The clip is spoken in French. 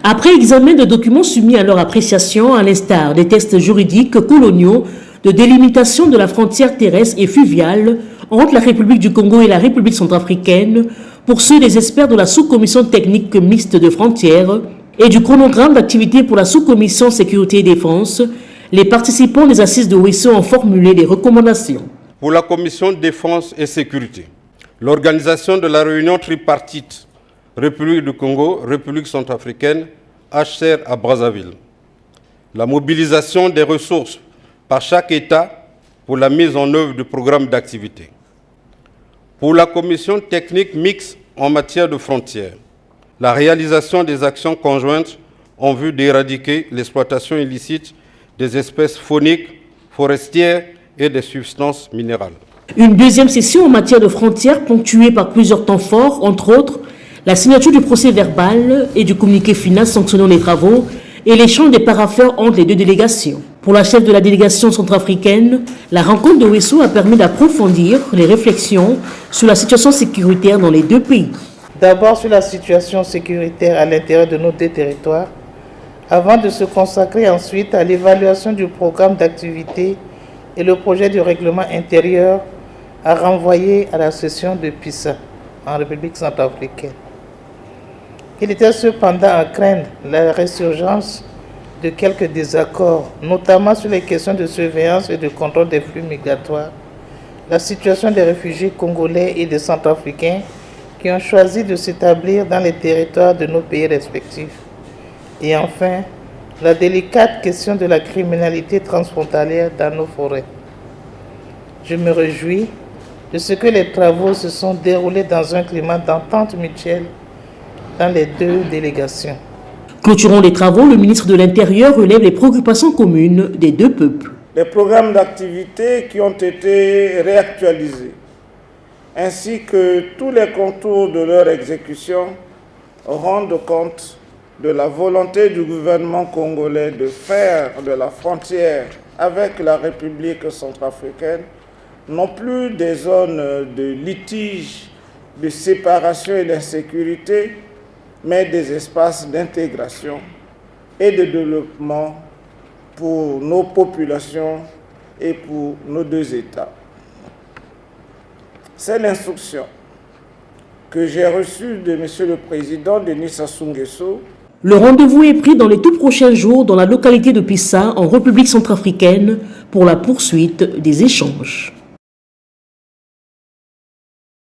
Après examen de documents soumis à leur appréciation, à l'instar des tests juridiques coloniaux de délimitation de la frontière terrestre et fluviale entre la République du Congo et la République centrafricaine, pour ceux des experts de la sous-commission technique mixte de frontières et du chronogramme d'activité pour la sous-commission sécurité et défense, les participants des assises de Ouesso ont formulé des recommandations. Pour la commission défense et sécurité, l'organisation de la réunion tripartite République du Congo, République centrafricaine, HCR à Brazzaville. La mobilisation des ressources par chaque État pour la mise en œuvre du programme d'activité. Pour la commission technique mixte en matière de frontières, la réalisation des actions conjointes en vue d'éradiquer l'exploitation illicite des espèces fauniques, forestières et des substances minérales. Une deuxième session en matière de frontières ponctuée par plusieurs temps forts, entre autres la signature du procès verbal et du communiqué final sanctionnant les travaux et l'échange des parapheurs entre les deux délégations. Pour la chef de la délégation centrafricaine, la rencontre de Ouesso a permis d'approfondir les réflexions sur la situation sécuritaire dans les deux pays. D'abord sur la situation sécuritaire à l'intérieur de nos deux territoires, avant de se consacrer ensuite à l'évaluation du programme d'activité et le projet de règlement intérieur à renvoyer à la session de Pisa en République centrafricaine. Il était cependant à craindre la résurgence de quelques désaccords, notamment sur les questions de surveillance et de contrôle des flux migratoires, la situation des réfugiés congolais et des centrafricains qui ont choisi de s'établir dans les territoires de nos pays respectifs, et enfin, la délicate question de la criminalité transfrontalière dans nos forêts. Je me réjouis de ce que les travaux se sont déroulés dans un climat d'entente mutuelle dans les deux délégations. Clôturant les travaux, le ministre de l'Intérieur relève les préoccupations communes des deux peuples. Les programmes d'activité qui ont été réactualisés, ainsi que tous les contours de leur exécution, rendent compte de la volonté du gouvernement congolais de faire de la frontière avec la République centrafricaine non plus des zones de litige, de séparation et d'insécurité, mais des espaces d'intégration et de développement pour nos populations et pour nos deux États. C'est l'instruction que j'ai reçue de M. le Président Denis Sassou Nguesso. Le rendez-vous est pris dans les tout prochains jours dans la localité de Pissa, en République centrafricaine, pour la poursuite des échanges.